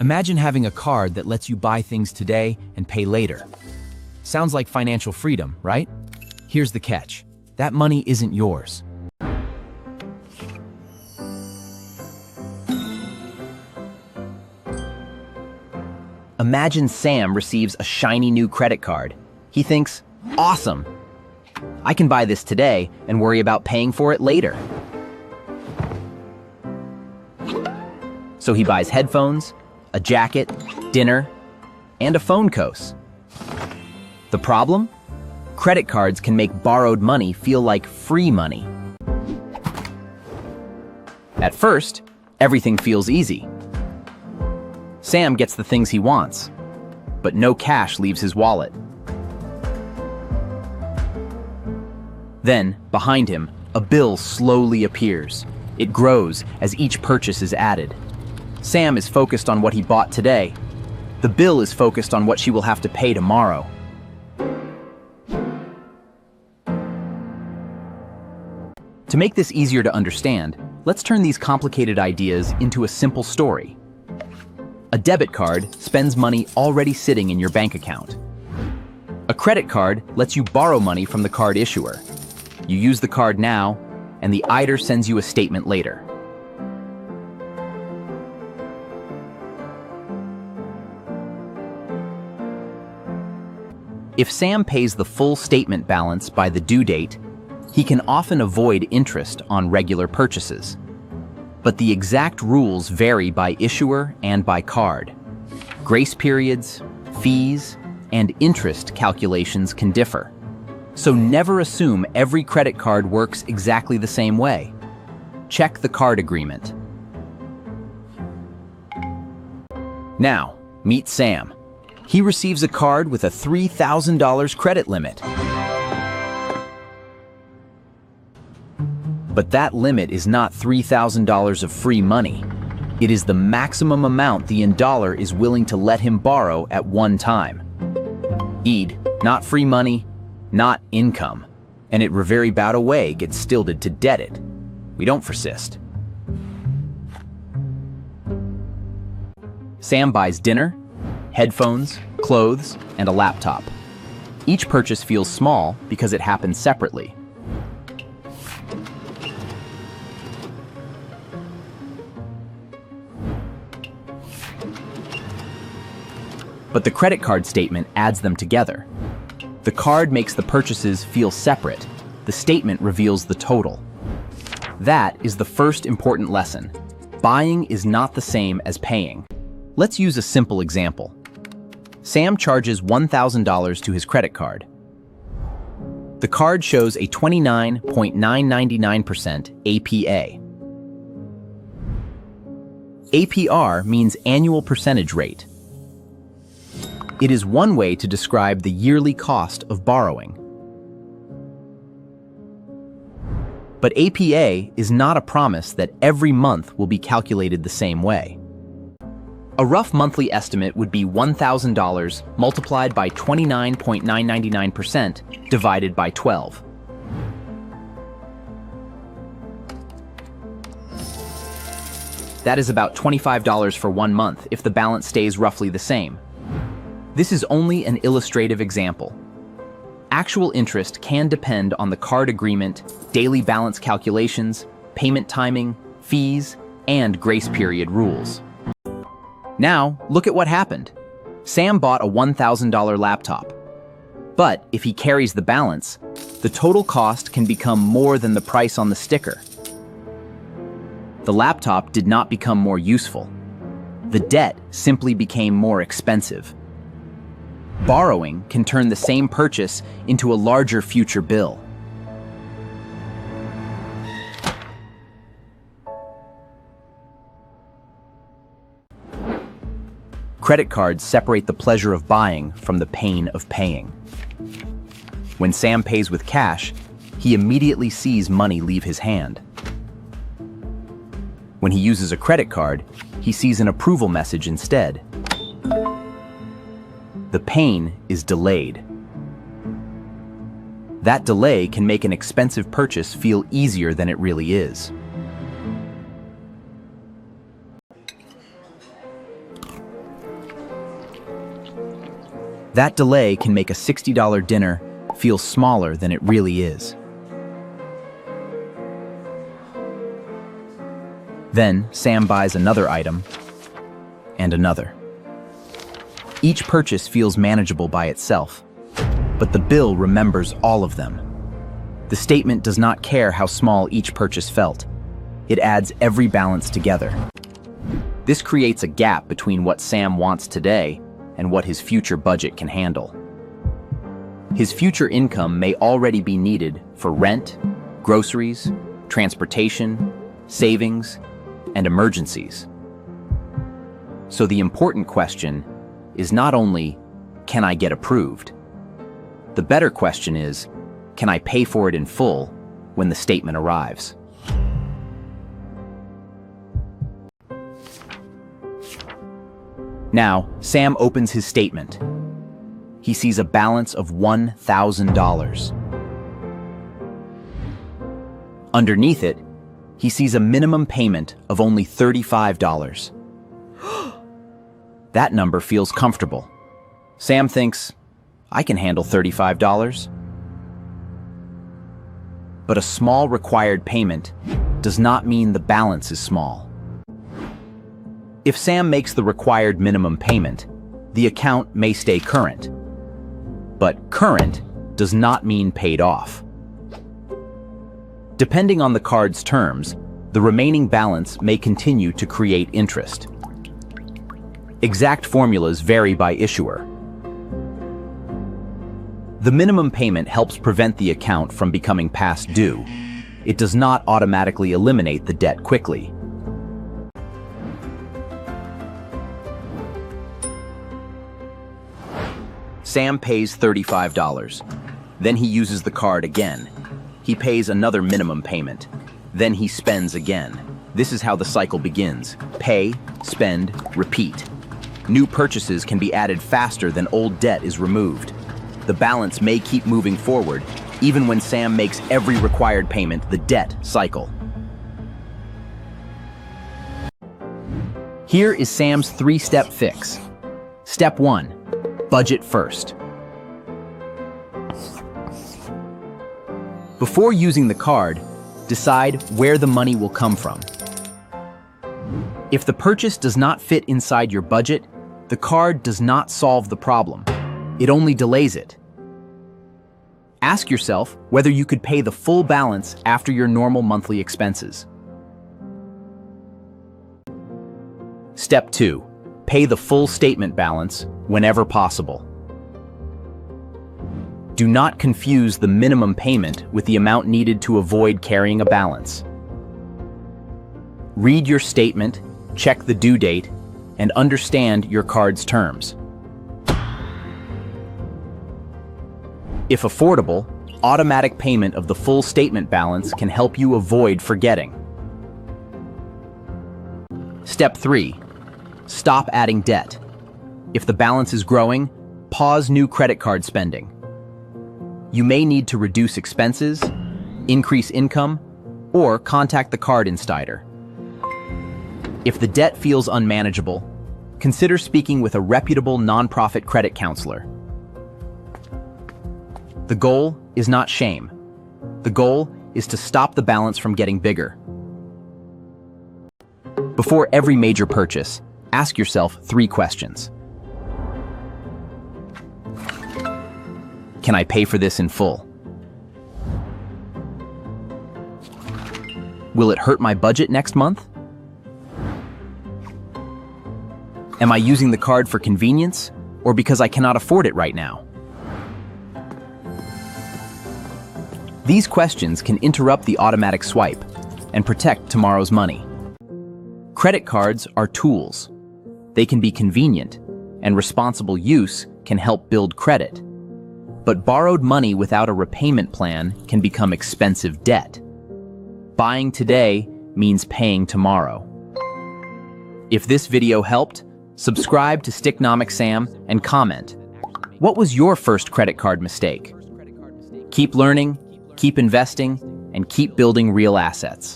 Imagine having a card that lets you buy things today and pay later. Sounds like financial freedom, right? Here's the catch. That money isn't yours. Imagine Sam receives a shiny new credit card. He thinks, awesome! I can buy this today and worry about paying for it later. So he buys headphones, a jacket, dinner, and a phone case. The problem? Credit cards can make borrowed money feel like free money. At first, everything feels easy. Sam gets the things he wants, but no cash leaves his wallet. Then, behind him, a bill slowly appears. It grows as each purchase is added. Sam is focused on what he bought today. The bill is focused on what she will have to pay tomorrow. To make this easier to understand, let's turn these complicated ideas into a simple story. A debit card spends money already sitting in your bank account. A credit card lets you borrow money from the card issuer. You use the card now, and the IDer sends you a statement later. If Sam pays the full statement balance by the due date, he can often avoid interest on regular purchases. But the exact rules vary by issuer and by card. Grace periods, fees, and interest calculations can differ. So never assume every credit card works exactly the same way. Check the card agreement. Now, meet Sam. He receives a card with a $3,000 credit limit. But that limit is not $3,000 of free money. It is the maximum amount the dollar is willing to let him borrow at one time. Not free money, not income. And it very bad away gets stilted to debit. We don't persist. Sam buys dinner, headphones, clothes, and a laptop. Each purchase feels small because it happens separately. But the credit card statement adds them together. The card makes the purchases feel separate. The statement reveals the total. That is the first important lesson. Buying is not the same as paying. Let's use a simple example. Sam charges $1,000 to his credit card. The card shows a 29.999% APA. APR means annual percentage rate. It is one way to describe the yearly cost of borrowing. But APA is not a promise that every month will be calculated the same way. A rough monthly estimate would be $1,000 multiplied by 29.999% divided by 12. That is about $25 for 1 month if the balance stays roughly the same. This is only an illustrative example. Actual interest can depend on the card agreement, daily balance calculations, payment timing, fees, and grace period rules. Now, look at what happened. Sam bought a $1,000 laptop. But if he carries the balance, the total cost can become more than the price on the sticker. The laptop did not become more useful. The debt simply became more expensive. Borrowing can turn the same purchase into a larger future bill. Credit cards separate the pleasure of buying from the pain of paying. When Sam pays with cash, he immediately sees money leave his hand. When he uses a credit card, he sees an approval message instead. The pain is delayed. That delay can make an expensive purchase feel easier than it really is. That delay can make a $60 dinner feel smaller than it really is. Then Sam buys another item and another. Each purchase feels manageable by itself, but the bill remembers all of them. The statement does not care how small each purchase felt. It adds every balance together. This creates a gap between what Sam wants today and what his future budget can handle. His future income may already be needed for rent, groceries, transportation, savings, and emergencies. So the important question is not only, can I get approved? The better question is, can I pay for it in full when the statement arrives? Now, Sam opens his statement. He sees a balance of $1,000. Underneath it, he sees a minimum payment of only $35. That number feels comfortable. Sam thinks, I can handle $35. But a small required payment does not mean the balance is small. If Sam makes the required minimum payment, the account may stay current. But current does not mean paid off. Depending on the card's terms, the remaining balance may continue to create interest. Exact formulas vary by issuer. The minimum payment helps prevent the account from becoming past due. It does not automatically eliminate the debt quickly. Sam pays $35. Then he uses the card again. He pays another minimum payment. Then he spends again. This is how the cycle begins. Pay, spend, repeat. New purchases can be added faster than old debt is removed. The balance may keep moving forward, even when Sam makes every required payment, the debt cycle. Here is Sam's 3-step fix. Step 1, budget first. Before using the card, decide where the money will come from. If the purchase does not fit inside your budget, the card does not solve the problem. It only delays it. Ask yourself whether you could pay the full balance after your normal monthly expenses. Step 2. Pay the full statement balance whenever possible. Do not confuse the minimum payment with the amount needed to avoid carrying a balance. Read your statement, check the due date, and understand your card's terms. If affordable, automatic payment of the full statement balance can help you avoid forgetting. Step 3. Stop adding debt. If the balance is growing, pause new credit card spending. You may need to reduce expenses, increase income, or contact the card insider. If the debt feels unmanageable, consider speaking with a reputable nonprofit credit counselor. The goal is not shame. The goal is to stop the balance from getting bigger. Before every major purchase, ask yourself 3 questions. Can I pay for this in full? Will it hurt my budget next month? Am I using the card for convenience or because I cannot afford it right now? These questions can interrupt the automatic swipe and protect tomorrow's money. Credit cards are tools. They can be convenient, and responsible use can help build credit. But borrowed money without a repayment plan can become expensive debt. Buying today means paying tomorrow. If this video helped, subscribe to Sticknomicsam and comment. What was your first credit card mistake? Keep learning, keep investing, and keep building real assets.